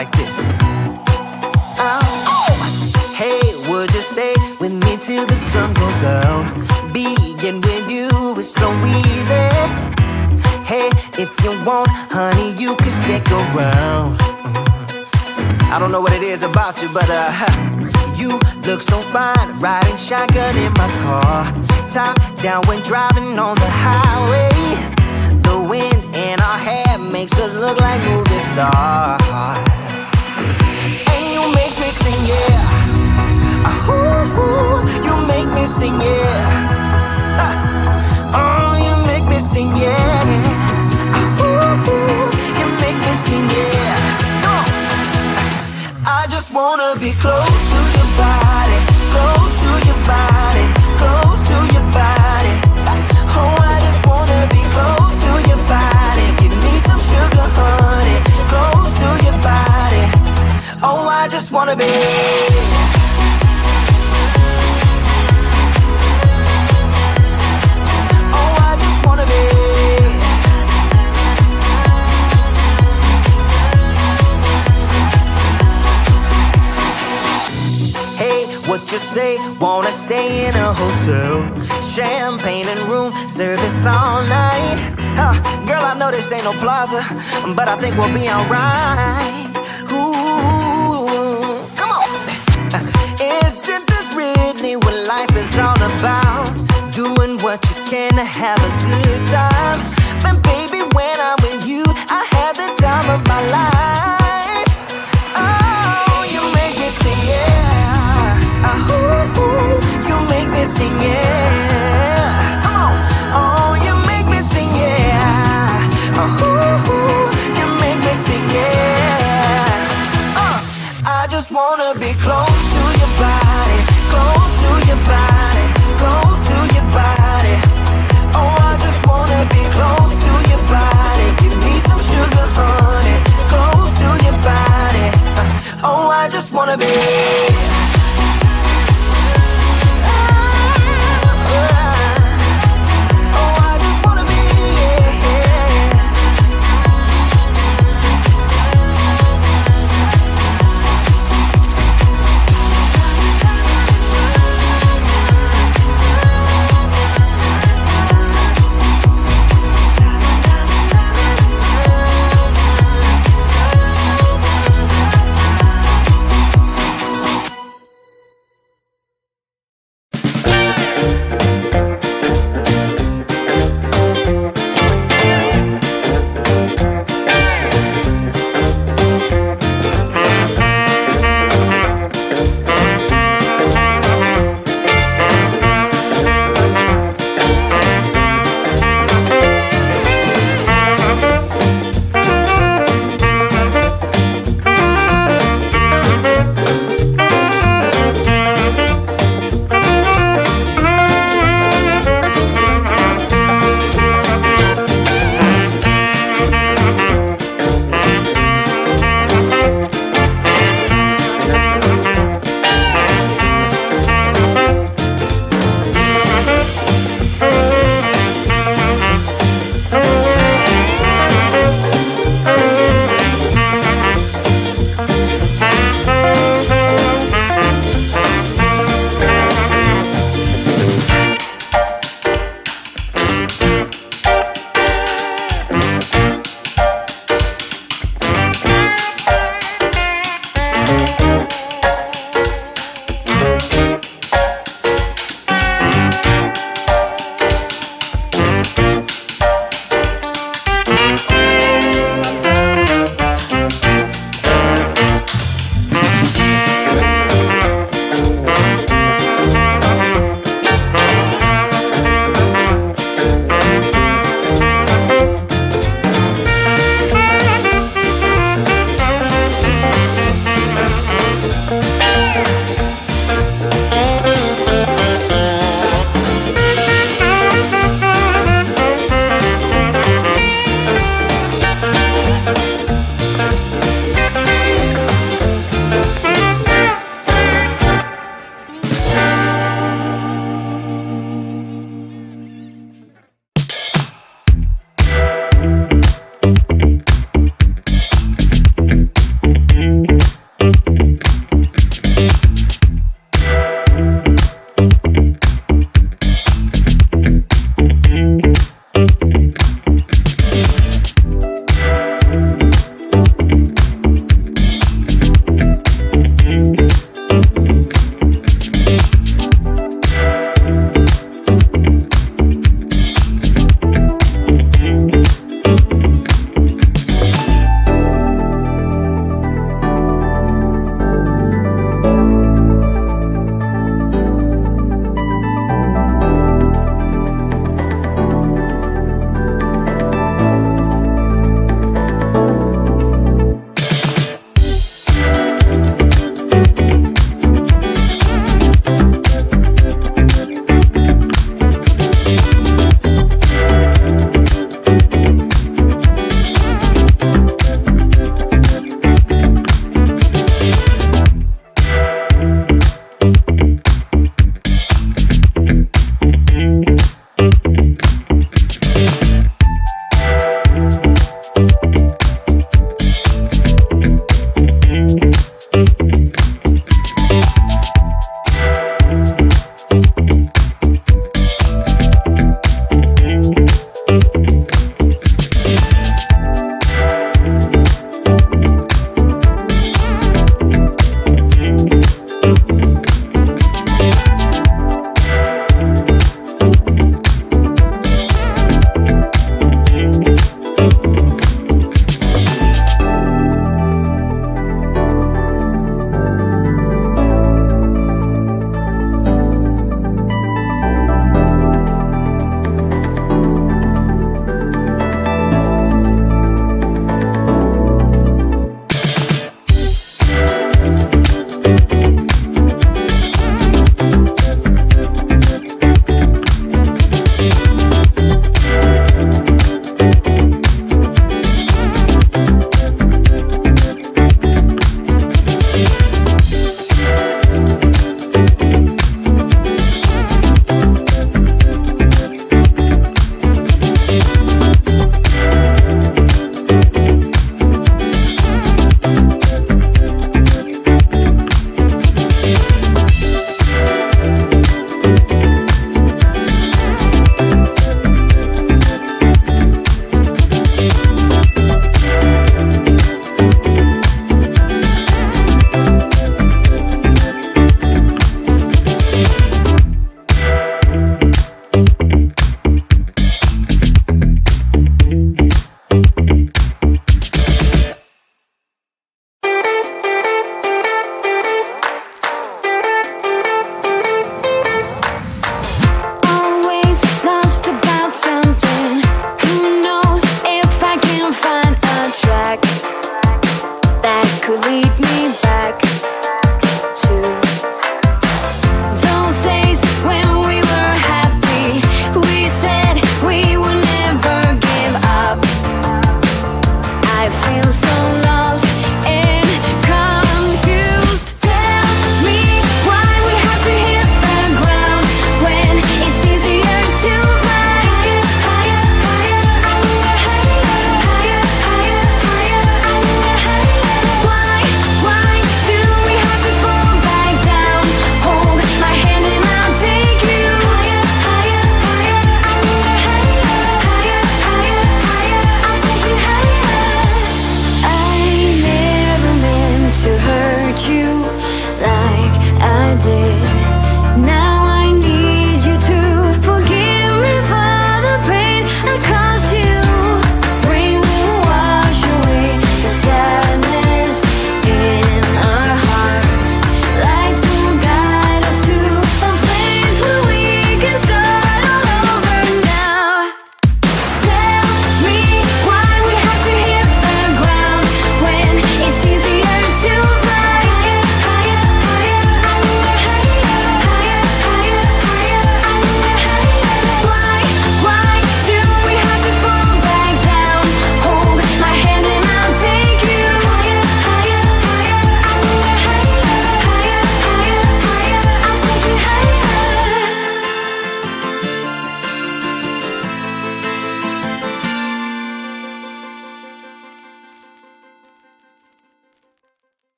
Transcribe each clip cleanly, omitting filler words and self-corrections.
like this. Hey, would you stay with me till the sun goes down? Being with you is so easy. Hey, if you want, honey, you can stick around. I don't know what it is about you, but you look so fine, riding shotgun in my car. Top down when driving on the highway. The wind in our hair makes us look like movie stars. And you make me sing, yeah. Ooh, you make me sing, yeah. Oh, you make me sing, yeah. Ooh, you make me sing, yeah. Come on. I just wanna be close to your body, close to your body, close to your body. Oh, I just wanna be close to your body. Give me some sugar, honey, close to your body. Oh, I just wanna be. What you say, wanna stay in a hotel, champagne and room service all night. Girl, I know this ain't no plaza, but I think we'll be alright. Ooh, come on. Isn't this really what life is all about? Doing what you can to have a good time. But baby, when I'm with you, I have the time of my life. Oh, you make me sing, yeah. You make me sing, yeah. Come on. Oh, you make me sing, yeah. You make me sing, yeah. I just wanna be close to your body, close to your body, close to your body. Oh, I just wanna be close to your body. Give me some sugar, honey, close to your body. Oh, I just wanna be.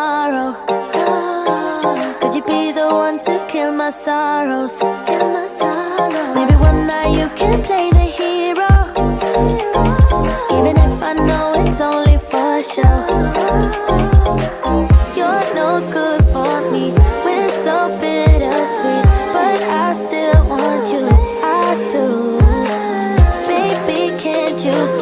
tomorrow? Could you be the one to kill my sorrows? Maybe one night you can play the hero, even if I know it's only for show. You're no good for me, we're so bittersweet, but I still want you, I do. Baby, can't you see?